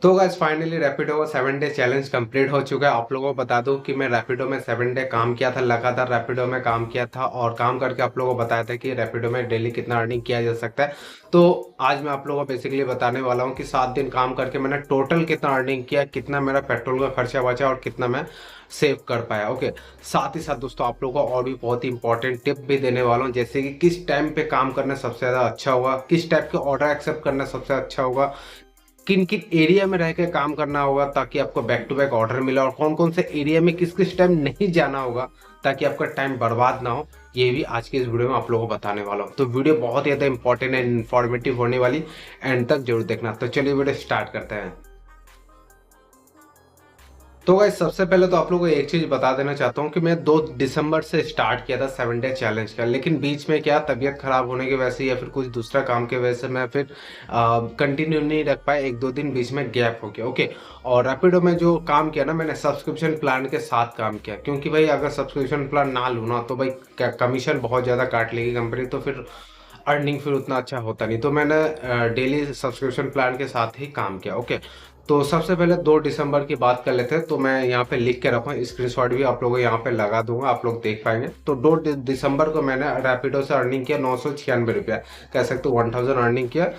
तो guys finally Rapido का 7 day challenge complete हो चुका है। आप लोगों को बता दूं कि मैं रैपिडो में 7 डे काम किया था, लगातार रैपिडो में काम किया था और काम करके आप लोगों को बताया था कि रैपिडो में डेली कितना अर्निंग किया जा सकता है। तो आज मैं आप लोगों को बेसिकली बताने वाला हूं कि 7 दिन काम करके मैंने टोटल कितना अर्निंग किया, कितना मेरा पेट्रोल का खर्चा बचा और कितना मैं सेव कर पाया। ओके, साथ ही साथ दोस्तों आप लोगों को और भी बहुत ही इंपॉर्टेंट टिप भी देने वाला हूँ, जैसे कि किस टाइम पे काम करना सबसे ज्यादा अच्छा होगा, किस टाइप के ऑर्डर एक्सेप्ट करना सबसे अच्छा होगा, किन किन एरिया में रह के काम करना होगा ताकि आपको बैक टू बैक ऑर्डर मिले, और कौन कौन से एरिया में किस किस टाइम नहीं जाना होगा ताकि आपका टाइम बर्बाद ना हो। ये भी आज के इस वीडियो में आप लोगों को बताने वाला हूँ। तो वीडियो बहुत ही ज्यादा इंपॉर्टेंट एंड इन्फॉर्मेटिव होने वाली, एंड तक जरूर देखना। तो चलिए वीडियो स्टार्ट करते हैं। तो गाइस सबसे पहले तो आप लोगों को एक चीज बता देना चाहता हूँ कि मैं 2 दिसंबर से स्टार्ट किया था 7 डे चैलेंज का, लेकिन बीच में क्या तबीयत खराब होने की वजह से या फिर कुछ दूसरा काम की वजह से मैं फिर कंटिन्यू नहीं रख पाया। 1-2 दिन बीच में गैप हो गया। ओके, और रैपिडो में जो काम किया ना, मैंने सब्सक्रिप्शन प्लान के साथ काम किया, क्योंकि भाई अगर सब्सक्रिप्शन प्लान ना लूँ ना तो भाई कमीशन बहुत ज़्यादा काट लेगी कंपनी, तो फिर अर्निंग फिर उतना अच्छा होता नहीं। तो मैंने डेली सब्सक्रिप्शन प्लान के साथ ही काम किया। ओके, तो सबसे पहले 2 दिसंबर की बात कर लेते हैं। तो मैं यहाँ पे लिख के रखा हूँ, स्क्रीनशॉट भी आप लोगों को यहाँ पे लगा दूंगा, आप लोग देख पाएंगे। तो 2 दिसंबर को मैंने रैपिडो से अर्निंग किया 996 रुपया, कह सकते हो 1000 अर्निंग किया।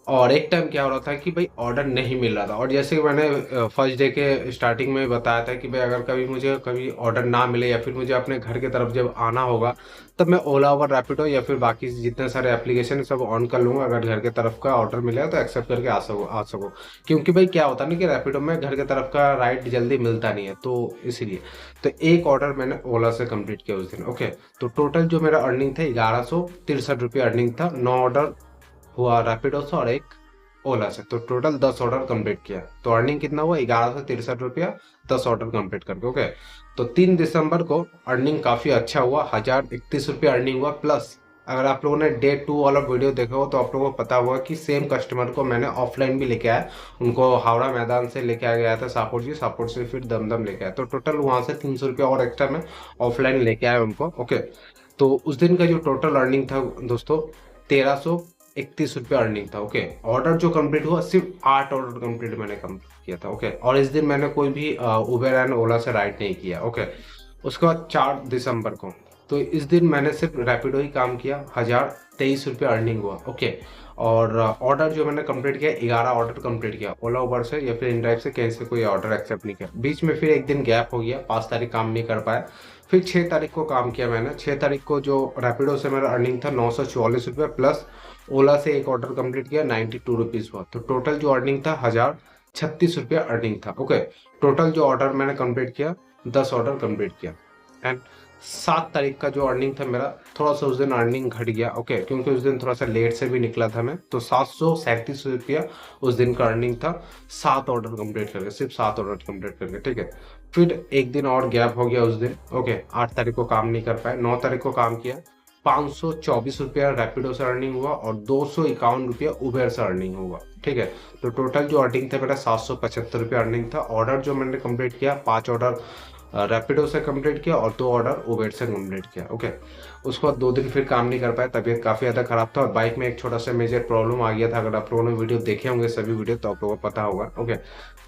और एक टाइम क्या हो रहा था कि भाई ऑर्डर नहीं मिल रहा था, और जैसे कि मैंने फर्स्ट डे के स्टार्टिंग में बताया था कि भाई अगर कभी मुझे कभी ऑर्डर ना मिले या फिर मुझे अपने घर की तरफ जब आना होगा, तब मैं ओला और रैपिडो या फिर बाकी जितने सारे एप्लीकेशन है सब ऑन कर लूंगा। अगर घर की तरफ का ऑर्डर मिलेगा तो एक्सेप्ट करके आ सको। क्योंकि भाई क्या होता है ना कि रैपिडो में घर की तरफ का राइड जल्दी मिलता नहीं है, तो इसीलिए तो एक ऑर्डर मैंने ओला से कंप्लीट किया उस दिन। ओके, तो टोटल जो मेरा अर्निंग था 1163 रुपये अर्निंग था। 9 ऑर्डर हुआ रैपिडो से और एक ओला से, तो टोटल 10 ऑर्डर कंप्लीट किया। तो अर्निंग कितना हुआ? 1163 रुपया, 10 ऑर्डर कंप्लीट करके। ओके, तो 3 दिसंबर को अर्निंग काफी अच्छा हुआ, 1031 रुपया अर्निंग हुआ। प्लस अगर आप लोगों ने डे 2 वाला वीडियो देखा हो तो आप लोगों को पता होगा कि सेम कस्टमर को मैंने ऑफलाइन भी लेके आया। उनको हावड़ा मैदान से लेके आ गया था सापुर जी, सापुर से फिर दमदम लेके आया, तो टोटल वहां से 300 रुपया और एक्स्ट्रा में ऑफलाइन लेके आया उनको। ओके, तो उस दिन का जो टोटल अर्निंग था दोस्तों, 1331 रुपया अर्निंग था। ओके, ऑर्डर जो कंप्लीट हुआ सिर्फ 8 ऑर्डर कंप्लीट मैंने कंप्लीट किया था। ओके, और इस दिन मैंने कोई भी उबेर एंड ओला से राइड नहीं किया। ओके, उसके बाद 4 दिसंबर को, तो इस दिन मैंने सिर्फ रैपिडो ही काम किया, 1023 रुपया अर्निंग हुआ। ओके, और ऑर्डर जो मैंने कंप्लीट किया, 11 ऑर्डर कंप्लीट किया ओला उबर से या फिर इनड्राइव से, कहीं से कोई ऑर्डर एक्सेप्ट नहीं किया। बीच में फिर एक दिन गैप हो गया, 5 तारीख काम नहीं कर पाया। फिर 6 तारीख को काम किया मैंने। 6 तारीख को जो रैपिडो से मेरा अर्निंग था 944 रुपये, प्लस ओला से एक ऑर्डर कंप्लीट किया, 92 रुपीज हुआ। तो टोटल जो अर्निंग था 1036 रुपया अर्निंग था। ओके, टोटल जो ऑर्डर मैंने कंप्लीट किया, 10 ऑर्डर कंप्लीट किया। एंड 7 तारीख का जो अर्निंग था मेरा, थोड़ा सा उस दिन अर्निंग घट गया। ओके, क्योंकि उस दिन थोड़ा सा लेट से भी निकला था मैं, तो 737 रुपया उस दिन का अर्निंग था, 7 ऑर्डर कंप्लीट करके, सिर्फ 7 ऑर्डर कंप्लीट करके। ठीक है, फिर एक दिन और गैप हो गया उस दिन। ओके, 8 तारीख को काम नहीं कर पाए। 9 तारीख को काम किया, 524 रुपया रैपिडो से अर्निंग हुआ और 251 रुपया उबेर से अर्निंग हुआ। ठीक है, तो टोटल जो अर्निंग था मेरा 775 रुपया अर्निंग था। ऑर्डर जो मैंने कंप्लीट किया, 5 ऑर्डर रैपिडो से कंप्लीट किया और 2 ऑर्डर उबेर से कंप्लीट किया। ओके, उसके बाद 2 दिन फिर काम नहीं कर पाया, तबीयत काफ़ी ज़्यादा खराब था और बाइक में एक छोटा सा मेजर प्रॉब्लम आ गया था। अगर आप लोगों ने वीडियो देखे होंगे सभी वीडियो तो आप लोगों को पता होगा। ओके,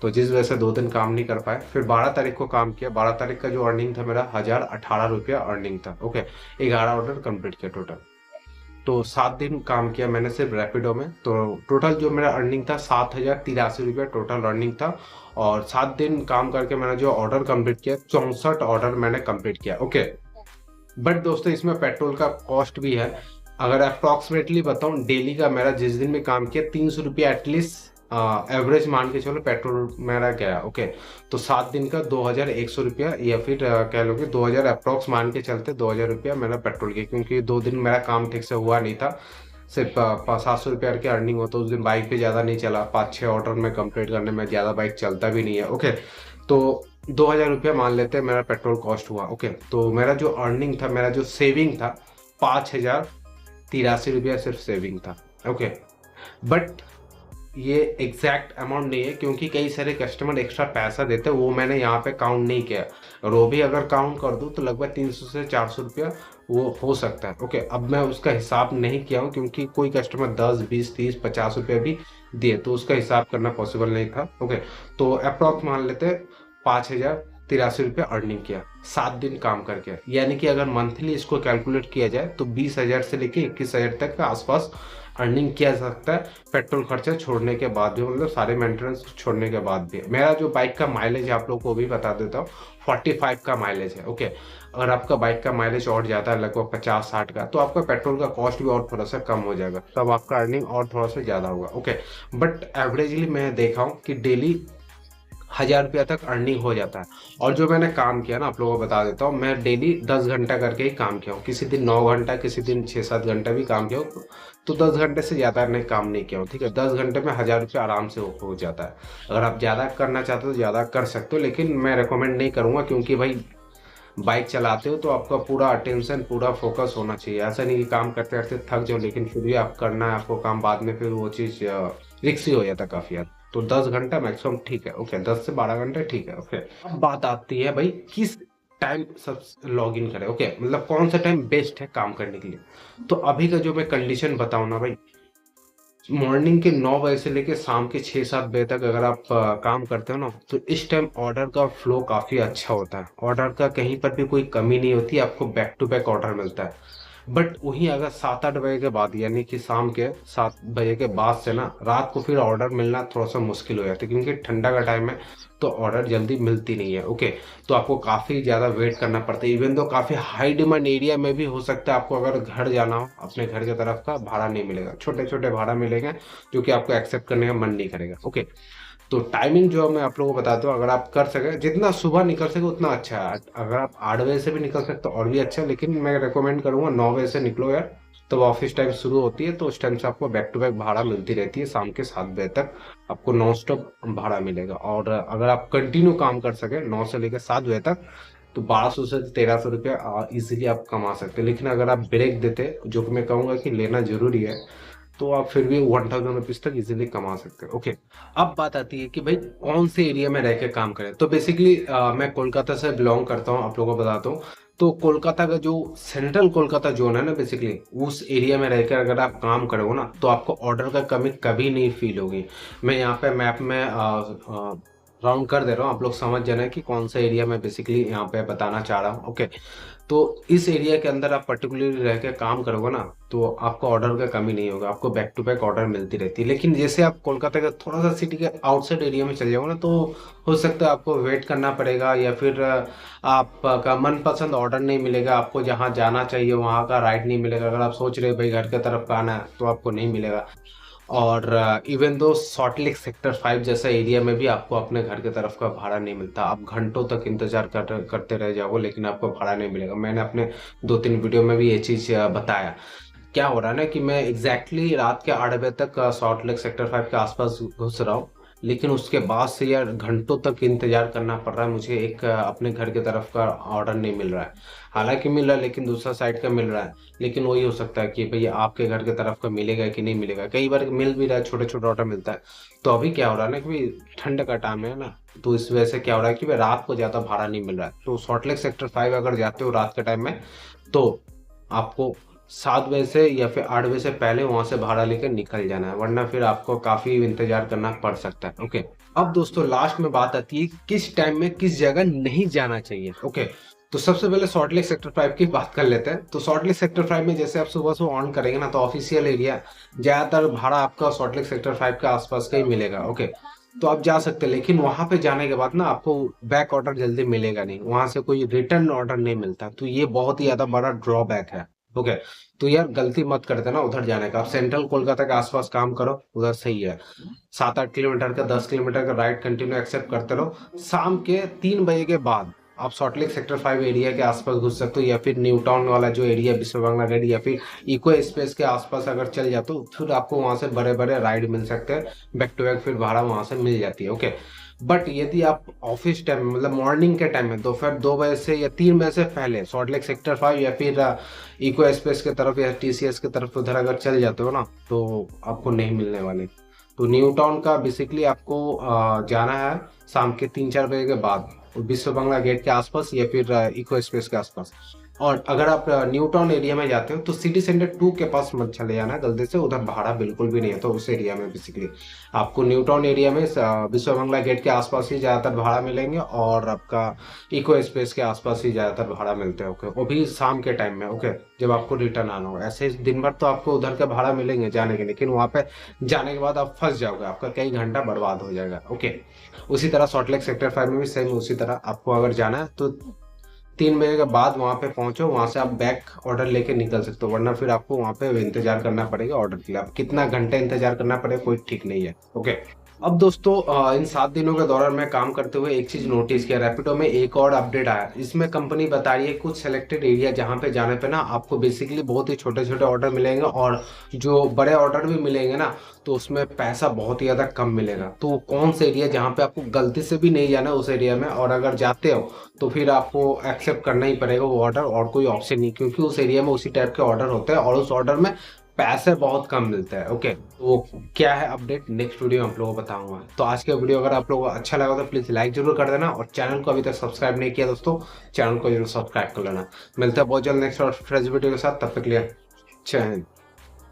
तो जिस वजह से 2 दिन काम नहीं कर पाए। फिर 12 तारीख को काम किया। 12 तारीख का जो अर्निंग था मेरा 1018 रुपया अर्निंग था। ओके, 11 ऑर्डर कंप्लीट किया टोटल। तो 7 दिन काम किया मैंने सिर्फ रैपिडो में। तो टोटल जो मेरा अर्निंग था 7083 रुपया टोटल अर्निंग था। और 7 दिन काम करके मैंने जो ऑर्डर कंप्लीट किया, 64 ऑर्डर मैंने कंप्लीट किया। ओके, बट दोस्तों इसमें पेट्रोल का कॉस्ट भी है। अगर अप्रोक्सीमेटली बताऊं, डेली का मेरा जिस दिन भी काम किया 300 रुपया एटलीस्ट एवरेज मान के चलो पेट्रोल मेरा गया। ओके, तो 7 दिन का 2100 रुपया, या फिर कह लो कि 2000 अप्रोक्स मान के चलते 2000 रुपया मेरा पेट्रोल गया, क्योंकि 2 दिन मेरा काम ठीक से हुआ नहीं था। सिर्फ 700 रुपया के अर्निंग होता। उस दिन बाइक पे ज़्यादा नहीं चला, 5-6 ऑर्डर में कंप्लीट करने में, ज़्यादा बाइक चलता भी नहीं है। ओके, तो 2000 रुपया मान लेते हैं मेरा पेट्रोल कॉस्ट हुआ। ओके, तो मेरा जो अर्निंग था, मेरा जो सेविंग था, 5083 रुपया सिर्फ सेविंग था। ओके, बट ये एग्जैक्ट अमाउंट नहीं है, क्योंकि कई सारे कस्टमर एक्स्ट्रा पैसा देते हैं, वो मैंने यहाँ पे काउंट नहीं किया। और वो भी अगर काउंट कर दूँ तो लगभग 300 से 400 रुपया वो हो सकता है। ओके, अब मैं उसका हिसाब नहीं किया हूँ, क्योंकि कोई कस्टमर 10, 20, 30, 50 रुपया भी दिए, तो उसका हिसाब करना पॉसिबल नहीं था। ओके, तो अप्रॉक्स मान लेते 5,083 रुपये अर्निंग किया 7 दिन काम करके। यानी कि अगर मंथली इसको कैलकुलेट किया जाए तो 20,000 से लेके 21,000 तक के आसपास अर्निंग किया जा सकता है, पेट्रोल खर्चा छोड़ने के बाद भी, मतलब सारे मेंटेनेंस छोड़ने के बाद भी। मेरा जो बाइक का माइलेज है आप लोग को भी बता देता हूँ, 45 का माइलेज है। ओके, अगर आपका बाइक का माइलेज और जाता है लगभग 50-60 का, तो आपका पेट्रोल का कॉस्ट भी और थोड़ा सा कम हो जाएगा, तब आपका अर्निंग और थोड़ा सा ज़्यादा होगा। ओके, बट एवरेजली मैं देखा हूँ कि डेली 1,000 रुपया तक अर्निंग हो जाता है। और जो मैंने काम किया ना, आप लोगों को बता देता हूँ, मैं डेली 10 घंटा करके ही काम किया हूँ। किसी दिन 9 घंटा, किसी दिन 6-7 घंटा भी काम किया हूँ, तो 10 घंटे से ज़्यादा नहीं काम नहीं किया हूँ। ठीक है, 10 घंटे में 1,000 रुपया आराम से हो जाता है। अगर आप ज़्यादा करना चाहते हो तो ज़्यादा कर सकते हो, लेकिन मैं रिकमेंड नहीं करूँगा, क्योंकि भाई बाइक चलाते हो तो आपका पूरा अटेंशन, पूरा फोकस होना चाहिए। ऐसा नहीं कि काम करते करते थक जाओ, लेकिन फिर भी आप करना है आपको काम, बाद में फिर वो चीज़ रिक्सी हो जाता है काफ़ी यार। तो 10 घंटा मैक्सिमम ठीक है। ओके, 10 से 12 घंटे ठीक है। ओके, अब बात आती है भाई किस टाइम सब लॉग इन करें। ओके, मतलब कौन सा टाइम बेस्ट है काम करने के लिए। तो अभी का जो मैं कंडीशन बताऊँ ना भाई, मॉर्निंग के 9 बजे से लेके शाम के 6-7 बजे तक अगर आप काम करते हो ना, तो इस टाइम ऑर्डर का फ्लो काफ़ी अच्छा होता है। ऑर्डर का कहीं पर भी कोई कमी नहीं होती, आपको बैक टू बैक ऑर्डर मिलता है। बट वहीं अगर 7-8 बजे के बाद, यानी कि शाम के 7 बजे के बाद से ना, रात को फिर ऑर्डर मिलना थोड़ा सा मुश्किल हो जाता है, क्योंकि ठंडा का टाइम है तो ऑर्डर जल्दी मिलती नहीं है। ओके, तो आपको काफ़ी ज़्यादा वेट करना पड़ता है। इवन दो काफ़ी हाई डिमांड एरिया में भी हो सकता है आपको अगर घर जाना हो, अपने घर की तरफ का भाड़ा नहीं मिलेगा, छोटे छोटे भाड़ा मिलेंगे जो कि आपको एक्सेप्ट करने का मन नहीं करेगा। ओके, तो टाइमिंग जो मैं आप लोगों को बताता हूँ, अगर आप कर सके जितना सुबह निकल सके उतना अच्छा है। अगर आप 8 बजे से भी निकल सकते तो और भी अच्छा है, लेकिन मैं रेकमेंड करूंगा 9 बजे से निकलो यार। तो ऑफिस टाइम शुरू होती है, तो उस टाइम से आपको बैक टू बैक भाड़ा मिलती रहती है। शाम के 7 बजे तक आपको नॉन स्टॉप भाड़ा मिलेगा। और अगर आप कंटिन्यू काम कर सके 9 से लेकर 7 बजे तक, तो 1200 से 1300 रुपया इजीली आप कमा सकते हैं। लेकिन अगर आप ब्रेक देते, जो कि मैं कहूँगा कि लेना जरूरी है, तो आप फिर भी 1,000 रुपीज तक इजीली कमा सकते हैं। ओके, अब बात आती है कि भाई कौन से एरिया में रह के काम करें। तो बेसिकली मैं कोलकाता से बिलोंग करता हूँ, आप लोगों को बताता हूँ। तो कोलकाता का जो सेंट्रल कोलकाता जोन है ना, बेसिकली उस एरिया में रहकर अगर आप काम करोगे ना, तो आपको ऑर्डर का कमी कभी नहीं फील होगी। मैं यहाँ पे मैप में राउंड कर दे रहा हूँ, आप लोग समझ जाना कि कौन सा एरिया मैं बेसिकली यहाँ पे बताना चाह रहा हूँ। ओके, तो इस एरिया के अंदर आप पर्टिकुलरली रह के काम करोगे ना, तो आपको ऑर्डर का कमी नहीं होगा, आपको बैक टू बैक ऑर्डर मिलती रहती है। लेकिन जैसे आप कोलकाता का थोड़ा सा सिटी के आउटसाइड एरिया में चले जाओगे ना, तो हो सकता है आपको वेट करना पड़ेगा, या फिर आपका मनपसंद ऑर्डर नहीं मिलेगा, आपको जहाँ जाना चाहिए वहाँ का राइड नहीं मिलेगा। अगर आप सोच रहे हो भाई घर की तरफ का आना है, तो आपको नहीं मिलेगा। और even though salt lake sector 5 जैसा एरिया में भी आपको अपने घर की तरफ का भाड़ा नहीं मिलता। आप घंटों तक इंतजार करते रह जाओगे, लेकिन आपको भाड़ा नहीं मिलेगा। मैंने अपने 2-3 वीडियो में भी ये चीज़ बताया। क्या हो रहा है ना कि मैं एग्जैक्टली रात के 8 बजे तक सॉल्ट लेक सेक्टर 5 के आसपास घुस रहा हूँ, लेकिन उसके बाद से यार घंटों तक इंतजार करना पड़ रहा है मुझे। एक अपने घर की तरफ का ऑर्डर नहीं मिल रहा है। हालांकि मिल रहा है, लेकिन दूसरा साइड का मिल रहा है। लेकिन वही हो सकता है कि भाई आपके घर की तरफ का मिलेगा कि नहीं मिलेगा। कई बार मिल भी रहा है, छोटे छोटे ऑर्डर मिलता है। तो अभी क्या हो रहा है ना कि भाई ठंड का टाइम है ना, तो इस वजह से क्या हो रहा है कि भाई रात को ज़्यादा भाड़ा नहीं मिल रहा है। तो सॉल्ट लेक सेक्टर 5 अगर जाते हो रात के टाइम में, तो आपको 7 बजे से या फिर 8 बजे से पहले वहां से भाड़ा लेकर निकल जाना है, वरना फिर आपको काफी इंतजार करना पड़ सकता है। ओके, अब दोस्तों लास्ट में बात आती है किस टाइम में किस जगह नहीं जाना चाहिए। ओके, तो सबसे पहले सॉल्ट लेक सेक्टर 5 की बात कर लेते हैं। तो सॉल्ट लेक सेक्टर 5 में जैसे आप सुबह से ऑन करेंगे ना, तो ऑफिशियल एरिया ज्यादातर भाड़ा आपका सॉल्ट लेक सेक्टर 5 के आसपास का ही मिलेगा। ओके, तो आप जा सकते हैं, लेकिन वहां पे जाने के बाद ना आपको बैक ऑर्डर जल्दी मिलेगा नहीं, वहां से कोई रिटर्न ऑर्डर नहीं मिलता। तो ये बहुत ही ज्यादा बड़ा ड्रॉबैक है। ओके, तो यार गलती मत करते ना उधर जाने का। आप सेंट्रल कोलकाता के आसपास काम करो, उधर सही है। 7-8 किलोमीटर का, 10 किलोमीटर का राइड कंटिन्यू एक्सेप्ट करते रहो। शाम के 3 बजे के बाद आप सॉल्ट लेक सेक्टर 5 एरिया के आसपास घुस सकते हो, या फिर न्यू टाउन वाला जो एरिया विश्व बांग्ला गेट या फिर इको स्पेस के आसपास अगर चल जाते हो, फिर आपको वहां से बड़े बड़े राइड मिल सकते हैं, बैक टू बैक फिर भाड़ा वहां से मिल जाती है। ओके, बट यदि आप ऑफिस टाइम में, मतलब मॉर्निंग के टाइम में, दोपहर 2 बजे से या 3 बजे से पहले सॉल्ट लेक सेक्टर 5 या फिर इको स्पेस की तरफ या टीसीएस की तरफ उधर अगर चल जाते हो ना, तो आपको नहीं मिलने वाले। तो न्यू टाउन का बेसिकली आपको जाना है शाम के 3-4 बजे के बाद, विश्व बांग्ला गेट के आसपास या फिर इको स्पेस के आसपास। और अगर आप न्यू टाउन एरिया में जाते हो तो सिटी सेंटर 2 के पास मत चले जाना गलती से, उधर भाड़ा बिल्कुल भी नहीं है। तो उस एरिया में बेसिकली आपको न्यू टाउन एरिया में विश्वबंगला गेट के आसपास ही ज़्यादातर भाड़ा मिलेंगे, और आपका इको स्पेस के आसपास ही ज़्यादातर भाड़ा मिलते हैं। ओके, वो भी शाम के टाइम में। ओके, जब आपको रिटर्न आना हो। ऐसे दिन भर तो आपको उधर के भाड़ा मिलेंगे जाने के, लेकिन वहाँ पे जाने के बाद आप फंस जाओगे, आपका कई घंटा बर्बाद हो जाएगा। ओके, उसी तरह सॉल्ट लेक सेक्टर 5 में भी सेम उसी तरह आपको अगर जाना है तो 3 बजे के बाद वहाँ पे पहुंचो, वहाँ से आप बैक ऑर्डर लेके निकल सकते हो, वरना फिर आपको वहाँ पे इंतजार करना पड़ेगा ऑर्डर के लिए। आप कितना घंटे इंतजार करना पड़ेगा कोई ठीक नहीं है। ओके, अब दोस्तों इन 7 दिनों के दौरान मैं काम करते हुए एक चीज नोटिस किया, रैपिडो में एक और अपडेट आया। इसमें कंपनी बता रही है कुछ सेलेक्टेड एरिया जहाँ पे जाने पे ना आपको बेसिकली बहुत ही छोटे छोटे ऑर्डर मिलेंगे, और जो बड़े ऑर्डर भी मिलेंगे ना तो उसमें पैसा बहुत ही ज्यादा कम मिलेगा। तो कौन सा एरिया जहाँ पे आपको गलती से भी नहीं जाना उस एरिया में, और अगर जाते हो तो फिर आपको एक्सेप्ट करना ही पड़ेगा वो ऑर्डर, और कोई ऑप्शन नहीं, क्योंकि उस एरिया में उसी टाइप के ऑर्डर होते हैं और उस ऑर्डर में पैसे बहुत कम मिलते हैं। ओके, वो क्या है अपडेट नेक्स्ट वीडियो में आप लोगों को बताऊंगा। तो आज का वीडियो अगर आप लोगों को अच्छा लगा तो प्लीज लाइक जरूर कर देना, और चैनल को अभी तक सब्सक्राइब नहीं किया दोस्तों, चैनल को जरूर सब्सक्राइब कर लेना। मिलता है बहुत जल्द नेक्स्ट और फ्रेश वीडियो के साथ, तब तक के लिए जय हिंद।